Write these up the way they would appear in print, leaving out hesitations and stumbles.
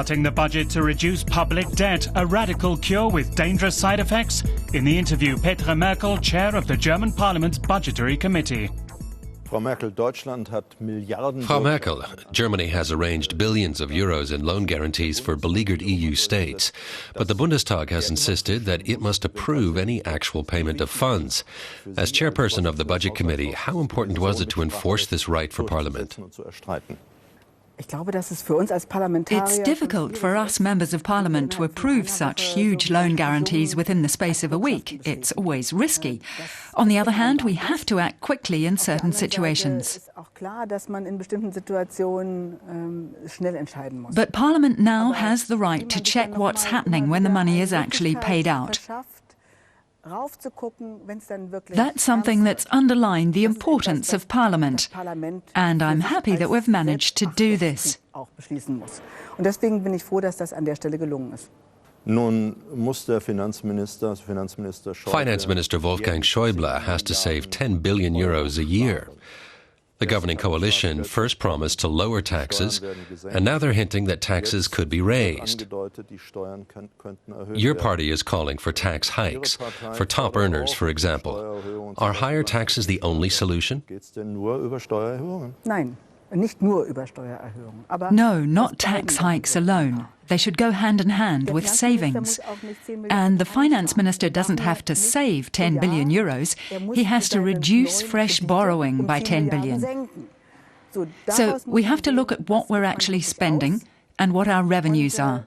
Cutting the budget to reduce public debt, a radical cure with dangerous side effects? In the interview, Petra Merkel, chair of the German Parliament's Budgetary Committee. Frau Merkel, Germany has arranged billions of euros in loan guarantees for beleaguered EU states. But the Bundestag has insisted that it must approve any actual payment of funds. As chairperson of the Budget Committee, how important was it to enforce this right for Parliament? It's difficult for us members of Parliament to approve such huge loan guarantees within the space of a week. It's always risky. On the other hand, we have to act quickly in certain situations. But Parliament now has the right to check what's happening when the money is actually paid out. That's something that's underlined the importance of Parliament, and I'm happy that we've managed to do this. Finance Minister Wolfgang Schäuble has to save 10 billion euros a year. The governing coalition first promised to lower taxes, and now they're hinting that taxes could be raised. Your party is calling for tax hikes, for top earners, for example. Are higher taxes the only solution? No, not tax hikes alone. They should go hand in hand with savings. And the finance minister doesn't have to save 10 billion euros. He has to reduce fresh borrowing by 10 billion. So we have to look at what we're actually spending and what our revenues are.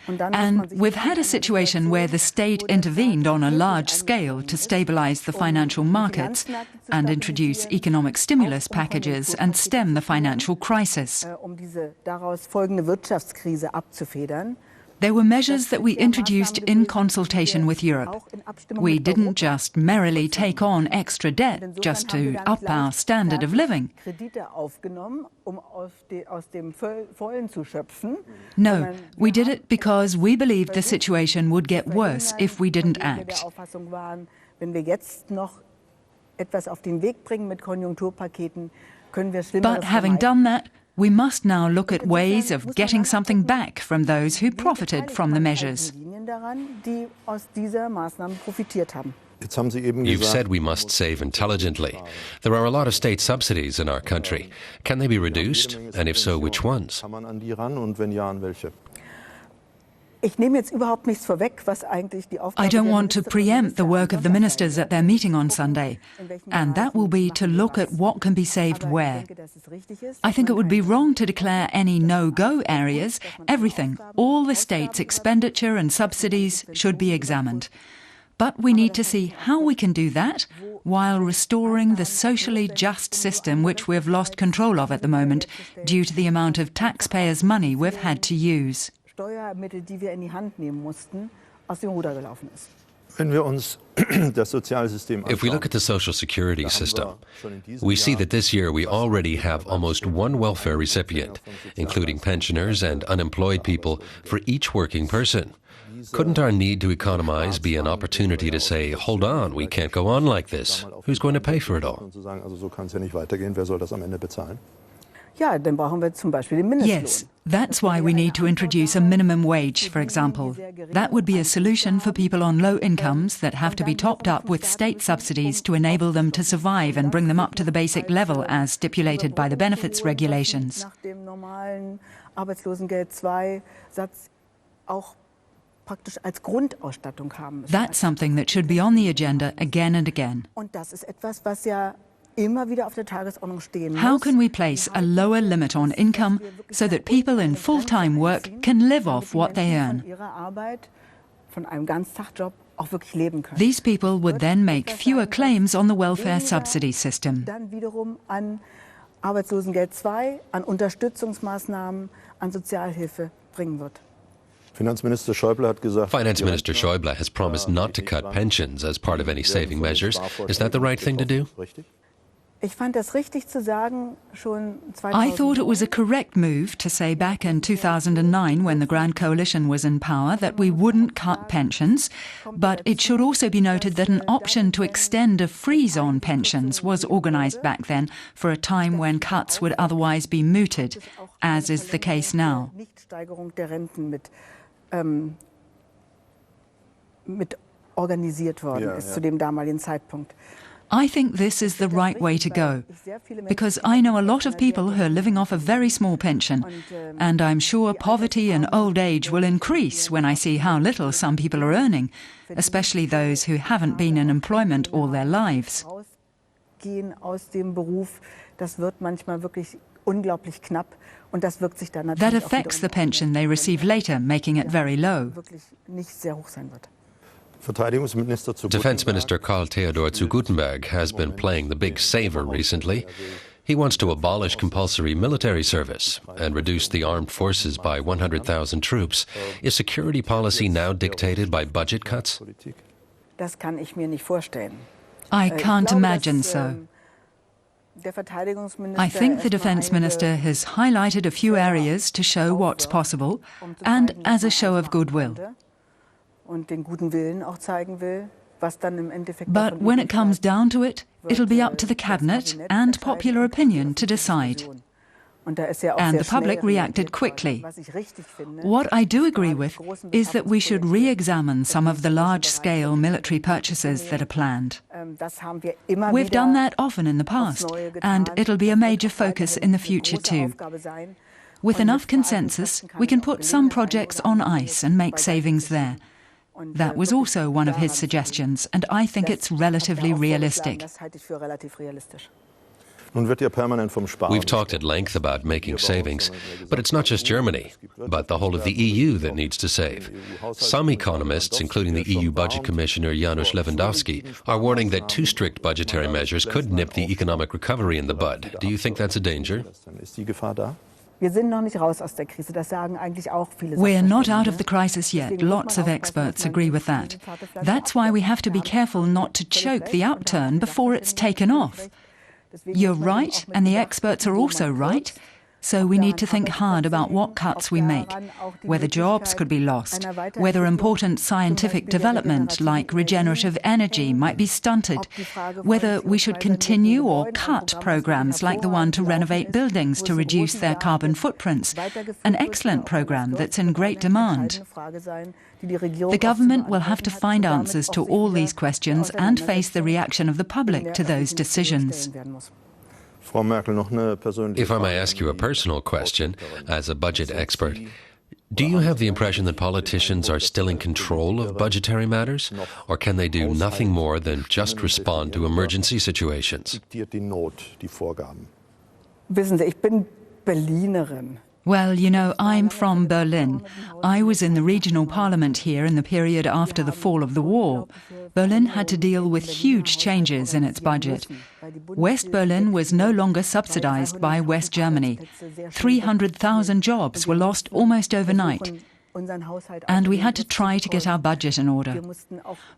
And we've had a situation where the state intervened on a large scale to stabilise the financial markets and introduce economic stimulus packages and stem the financial crisis. There were measures that we introduced in consultation with Europe. We didn't just merrily take on extra debt just to up our standard of living. No, we did it because we believed the situation would get worse if we didn't act. But having done that, we must now look at ways of getting something back from those who profited from the measures. You've said we must save intelligently. There are a lot of state subsidies in our country. Can they be reduced? And if so, which ones? I don't want to preempt the work of the ministers at their meeting on Sunday, and that will be to look at what can be saved where. I think it would be wrong to declare any no-go areas. Everything, all the state's expenditure and subsidies should be examined. But we need to see how we can do that while restoring the socially just system which we've lost control of at the moment due to the amount of taxpayers' money we've had to use. If we look at the social security system, we see that this year we already have almost one welfare recipient, including pensioners and unemployed people, for each working person. Couldn't our need to economize be an opportunity to say, hold on, we can't go on like this. Who's going to pay for it all? Yes, that's why we need to introduce a minimum wage, for example. That would be a solution for people on low incomes that have to be topped up with state subsidies to enable them to survive and bring them up to the basic level as stipulated by the benefits regulations. That's something that should be on the agenda again and again. How can we place a lower limit on income so that people in full-time work can live off what they earn? These people would then make fewer claims on the welfare subsidy system. Finance Minister Schäuble has promised not to cut pensions as part of any saving measures. Is that the right thing to do? I thought it was a correct move to say back in 2009, when the Grand Coalition was in power, that we wouldn't cut pensions. But it should also be noted that an option to extend a freeze on pensions was organised back then for a time when cuts would otherwise be mooted, as is the case now. I think this is the right way to go, because I know a lot of people who are living off a very small pension, and I'm sure poverty and old age will increase when I see how little some people are earning, especially those who haven't been in employment all their lives. That affects the pension they receive later, making it very low. Defense Minister Karl Theodor zu Guttenberg has been playing the big saver recently. He wants to abolish compulsory military service and reduce the armed forces by 100,000 troops. Is security policy now dictated by budget cuts? I can't imagine so. I think the Defense Minister has highlighted a few areas to show what's possible and as a show of goodwill. But when it comes down to it, it'll be up to the Cabinet and popular opinion to decide. And the public reacted quickly. What I do agree with is that we should re-examine some of the large-scale military purchases that are planned. We've done that often in the past, and it'll be a major focus in the future too. With enough consensus, we can put some projects on ice and make savings there. That was also one of his suggestions, and I think it's relatively realistic. We've talked at length about making savings, but it's not just Germany, but the whole of the EU that needs to save. Some economists, including the EU Budget Commissioner Janusz Lewandowski, are warning that too strict budgetary measures could nip the economic recovery in the bud. Do you think that's a danger? We're not out of the crisis yet. Lots of experts agree with that. That's why we have to be careful not to choke the upturn before it's taken off. You're right, and the experts are also right. So we need to think hard about what cuts we make, whether jobs could be lost, whether important scientific development like regenerative energy might be stunted, whether we should continue or cut programs like the one to renovate buildings to reduce their carbon footprints, an excellent program that's in great demand. The government will have to find answers to all these questions and face the reaction of the public to those decisions. If I may ask you a personal question, as a budget expert, do you have the impression that politicians are still in control of budgetary matters, or can they do nothing more than just respond to emergency situations? Well, you know, I'm from Berlin. I was in the regional parliament here in the period after the fall of the wall. Berlin had to deal with huge changes in its budget. West Berlin was no longer subsidized by West Germany. 300,000 jobs were lost almost overnight. And we had to try to get our budget in order.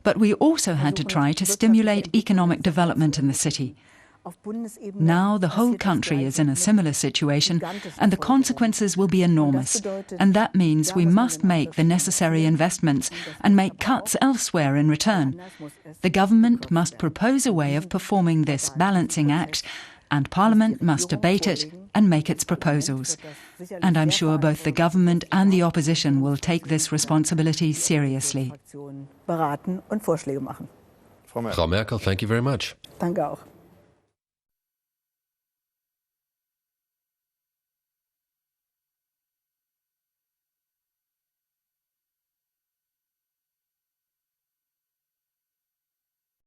But we also had to try to stimulate economic development in the city. Now the whole country is in a similar situation, and the consequences will be enormous. And that means we must make the necessary investments and make cuts elsewhere in return. The government must propose a way of performing this balancing act, and Parliament must debate it and make its proposals. And I'm sure both the government and the opposition will take this responsibility seriously. Frau Merkel, thank you very much. Danke auch.